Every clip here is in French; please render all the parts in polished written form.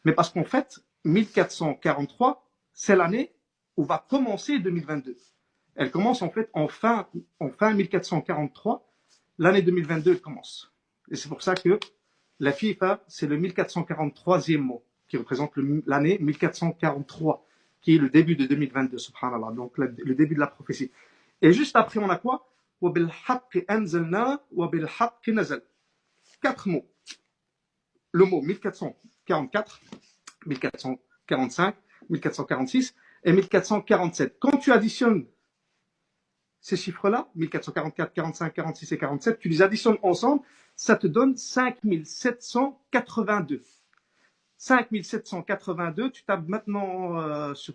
Mais parce qu'en fait, 1443, c'est l'année où va commencer 2022. Elle commence en fait en fin 1443, l'année 2022 elle commence. Et c'est pour ça que la FIFA, c'est le 1443e mot, qui représente l'année 1443, qui est le début de 2022, subhanallah, donc le début de la prophétie. Et juste après, on a quoi? وَبِالْحَقِّ أَنزَلْنَا وَبِالْحَقِّ نَزَلْ. 4 mots. Le mot 1444, 1445, 1446 et 1447. Quand tu additionnes ces chiffres-là, 1444, 45, 46 et 47, tu les additionnes ensemble, ça te donne 5782. 5782, tu tapes maintenant sur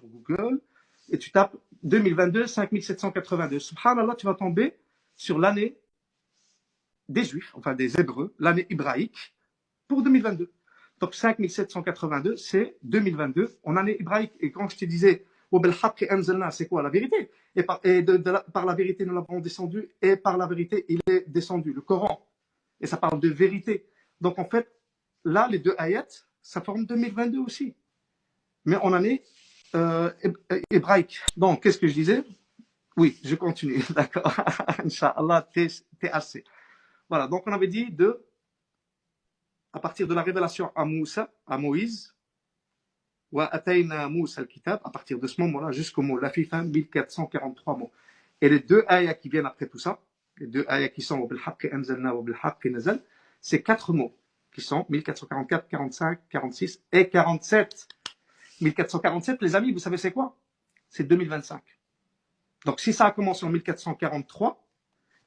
Google et tu tapes 2022, 5782. Subhanallah, tu vas tomber sur l'année des Juifs, enfin des Hébreux, l'année hébraïque pour 2022. Donc 5782, c'est 2022 en année hébraïque. Et quand je te disais, c'est quoi la vérité? Et par la vérité, nous l'avons descendu, et par la vérité, il est descendu, le Coran. Et ça parle de vérité. Donc en fait, là, les deux ayats, ça forme 2022 aussi. Mais en année hébraïque. Donc, qu'est-ce que je disais? Oui, je continue, d'accord. Inch'Allah, t'es assez. Voilà, donc on avait dit à partir de la révélation à Moïse, à partir de ce moment-là jusqu'au mot la fin 1443 mots. Et les deux ayats qui viennent après tout ça, les deux ayats qui sont c'est 4 mots qui sont 1444, 45, 46 et 47. 1447, les amis, vous savez c'est quoi? C'est 2025. Donc si ça a commencé en 1443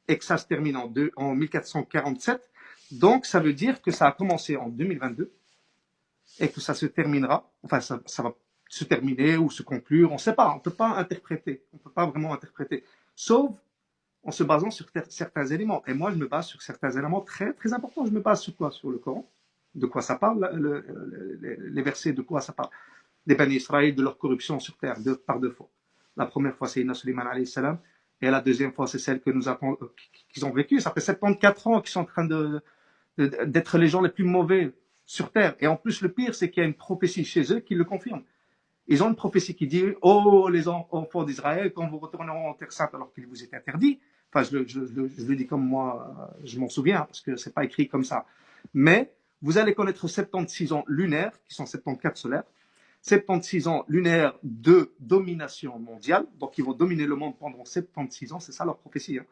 et que ça se termine en 1447, donc ça veut dire que ça a commencé en 2022 et que ça se terminera, enfin ça va se terminer ou se conclure, on ne sait pas, on ne peut pas interpréter, on ne peut pas vraiment interpréter, sauf en se basant sur certains éléments. Et moi, je me base sur certains éléments très, très importants. Je me base sur quoi? Sur le Coran. De quoi ça parle, les versets, de quoi ça parle? Des Bani Israël, de leur corruption sur terre, par deux fois. La première fois, c'est Inna Suleiman alayhi salam, et la deuxième fois, c'est celle que qu'ils ont vécue. Ça fait 74 ans qu'ils sont en train d'être les gens les plus mauvais sur terre. Et en plus, le pire, c'est qu'il y a une prophétie chez eux qui le confirme. Ils ont une prophétie qui dit, oh, les enfants d'Israël, quand vous retournerez en terre sainte alors qu'il vous est interdit. Enfin, je le dis comme moi, je m'en souviens, parce que c'est pas écrit comme ça. Mais vous allez connaître 76 ans lunaires, qui sont 74 solaires, 76 ans lunaires de domination mondiale, donc ils vont dominer le monde pendant 76 ans, c'est ça leur prophétie. Hein.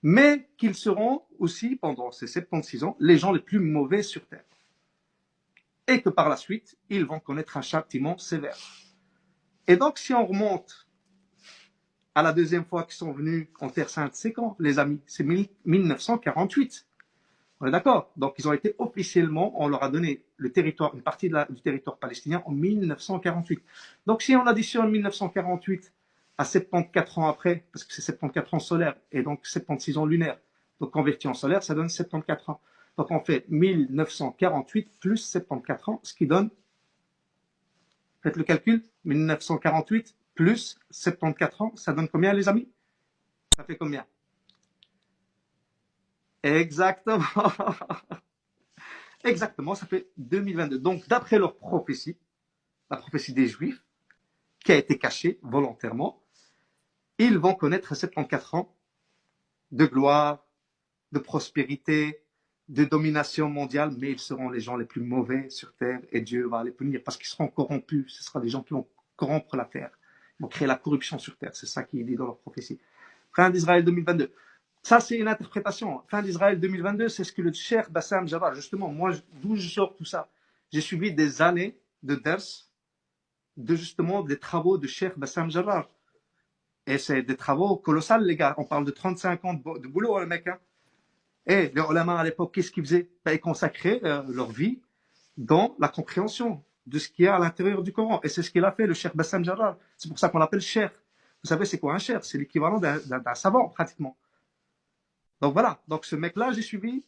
Mais qu'ils seront aussi, pendant ces 76 ans, les gens les plus mauvais sur terre. Et que par la suite, ils vont connaître un châtiment sévère. Et donc, si on remonte à la deuxième fois qu'ils sont venus en Terre Sainte, c'est quand, les amis? C'est 1948. On est d'accord? Donc, ils ont été officiellement, on leur a donné le territoire, une partie du territoire palestinien en 1948. Donc, si on additionne 1948 à 74 ans après, parce que c'est 74 ans solaires et donc 76 ans lunaires, donc converti en solaire, ça donne 74 ans. Donc, on fait 1948 plus 74 ans, ce qui donne, faites le calcul, 1948 plus 74 ans, ça donne combien, les amis? Ça fait combien? Exactement. Exactement, ça fait 2022. Donc, d'après leur prophétie, la prophétie des Juifs, qui a été cachée volontairement, ils vont connaître 74 ans de gloire, de prospérité, de domination mondiale, mais ils seront les gens les plus mauvais sur terre et Dieu va les punir parce qu'ils seront corrompus. Ce sera des gens qui vont corrompre la terre. Ils vont créer la corruption sur terre. C'est ça qui est dit dans leur prophétie. Fin d'Israël 2022. Ça, c'est une interprétation. Fin d'Israël 2022, c'est ce que le Cheikh Bassam Jarrah, justement, moi, d'où je sors tout ça? J'ai suivi des années de ders, justement des travaux de Cheikh Bassam Jarrah. Et c'est des travaux colossaux, les gars. On parle de 35 ans de boulot, le mec. Hein. Et les ulama à l'époque, qu'est-ce qu'ils faisaient? Ils consacraient leur vie dans la compréhension de ce qu'il y a à l'intérieur du Coran. Et c'est ce qu'il a fait, le Cheikh Bassam Jarrah. C'est pour ça qu'on l'appelle Cheikh. Vous savez, c'est quoi un Cheikh? C'est l'équivalent d'un savant, pratiquement. Donc voilà, donc ce mec-là, j'ai suivi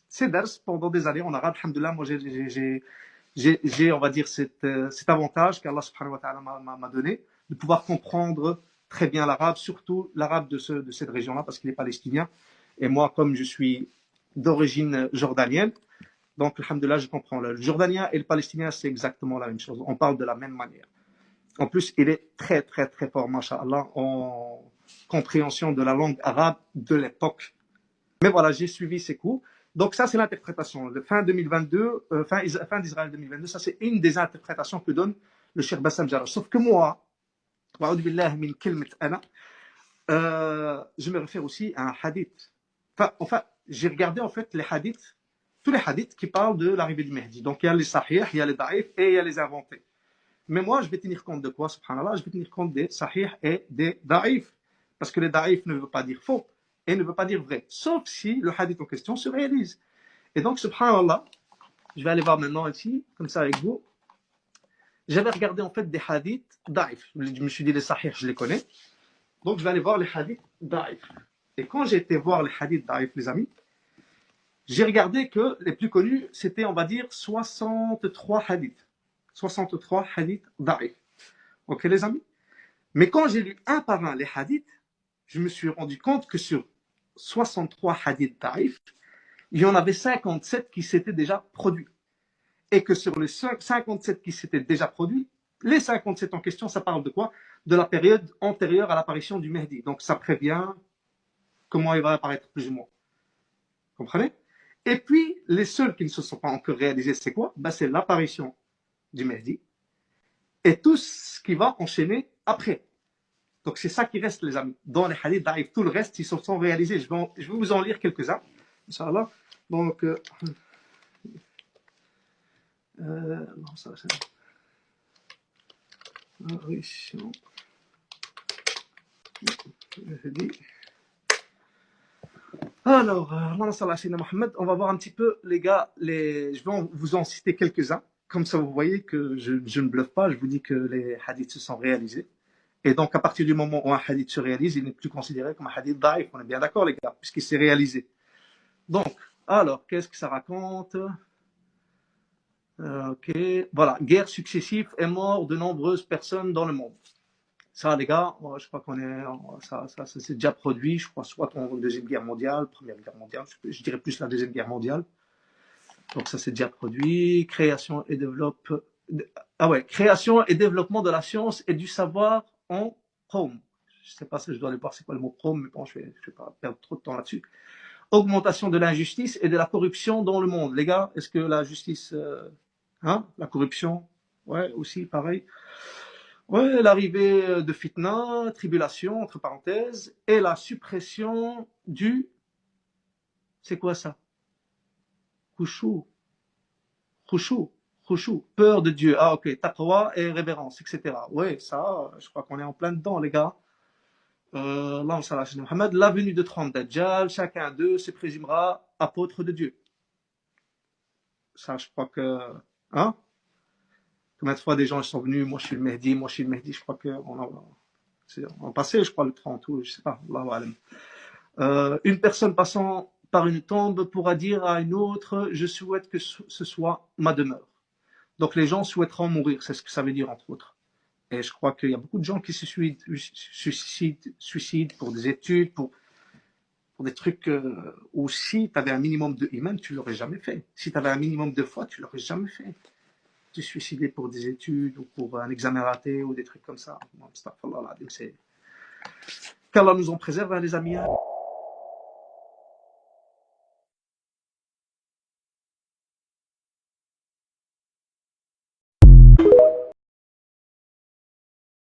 ses ders pendant des années en arabe. Alhamdoulilah, moi j'ai, on va dire, cet avantage qu'Allah subhanahu wa ta'ala m'a donné de pouvoir comprendre très bien l'arabe, surtout l'arabe de cette région-là, parce qu'il est palestinien. Et moi, comme je suis d'origine jordanienne, Donc, alhamdoulilah, je comprends. Le Jordanien et le Palestinien, c'est exactement la même chose. On parle de la même manière. En plus, il est très, très, très fort, masha'Allah, en compréhension de la langue arabe de l'époque. Mais voilà, j'ai suivi ces cours. Donc, ça, c'est l'interprétation. Fin 2022, fin d'Israël 2022, ça, c'est une des interprétations que donne le Cheikh Bassam Jarrah. Sauf que moi, je me réfère aussi à un hadith. Enfin, j'ai regardé en fait les hadiths, tous les hadiths qui parlent de l'arrivée du Mahdi. Donc, il y a les sahih, il y a les daïf et il y a les inventés. Mais moi, je vais tenir compte de quoi, subhanallah? Je vais tenir compte des sahih et des daïf. Parce que les daïf ne veut pas dire faux et ne veut pas dire vrai. Sauf si le hadith en question se réalise. Et donc, subhanallah, je vais aller voir maintenant ici, comme ça avec vous. J'avais regardé en fait des hadiths daïf. Je me suis dit, les sahih, je les connais. Donc, je vais aller voir les hadiths daïf. Et quand j'ai été voir les hadiths daïf, les amis, j'ai regardé que les plus connus, c'était, on va dire, 63 hadiths. 63 hadiths daïf. Ok, les amis? Mais quand j'ai lu un par un les hadiths, je me suis rendu compte que sur 63 hadiths daïf, il y en avait 57 qui s'étaient déjà produits. Et que sur les 57 qui s'étaient déjà produits, les 57 en question, ça parle de quoi? De la période antérieure à l'apparition du Mahdi. Donc ça prévient comment il va apparaître plus ou moins. Comprenez? Et puis, les seuls qui ne se sont pas encore réalisés, c'est quoi? C'est l'apparition du Mahdi et tout ce qui va enchaîner après. Donc c'est ça qui reste, les amis. Dans les hadiths daïf, tout le reste, ils se sont réalisés. Je vais vous en lire quelques-uns, Inch'Allah. Donc, non, ça, apparition. Je dis. Alors, on va voir un petit peu, les gars, je vais vous en citer quelques-uns. Comme ça, vous voyez que je ne bluffe pas, je vous dis que les hadiths se sont réalisés. Et donc, à partir du moment où un hadith se réalise, il n'est plus considéré comme un hadith daïf. On est bien d'accord, les gars, puisqu'il s'est réalisé. Donc, alors, qu'est-ce que ça raconte? Ok, voilà. Guerre successive et mort de nombreuses personnes dans le monde. Ça, les gars, je crois qu'on est, ça s'est déjà produit, je crois, soit en Deuxième Guerre mondiale, Première Guerre mondiale, je dirais plus la Deuxième Guerre mondiale. Donc, ça s'est déjà produit. Création et développement de la science et du savoir en Rome. Je ne sais pas si je dois aller voir c'est quoi le mot Rome, mais bon, je vais pas perdre trop de temps là-dessus. Augmentation de l'injustice et de la corruption dans le monde. Les gars, est-ce que la justice, la corruption, ouais, aussi, pareil. Ouais, l'arrivée de fitna, tribulation, entre parenthèses, et la suppression du, c'est quoi ça? Khushu, peur de Dieu. Ah, ok, taqwa et révérence, etc. Ouais, ça, je crois qu'on est en plein dedans, les gars. La venue de 30 Dajjal, chacun d'eux se présumera apôtre de Dieu. Ça, je crois que, combien de fois des gens sont venus, moi je suis le Mehdi, je crois qu'on a passé, je crois, le 30 ou je sais pas, une personne passant par une tombe pourra dire à une autre, je souhaite que ce soit ma demeure. Donc les gens souhaiteront mourir, c'est ce que ça veut dire entre autres. Et je crois qu'il y a beaucoup de gens qui se suicident pour des études, pour des trucs où si tu avais un minimum de iman, tu l'aurais jamais fait. Si tu avais un minimum de foi, tu l'aurais jamais fait. Te suicider pour des études ou pour un examen raté ou des trucs comme ça. C'est qu'Allah nous en préserve, les amis.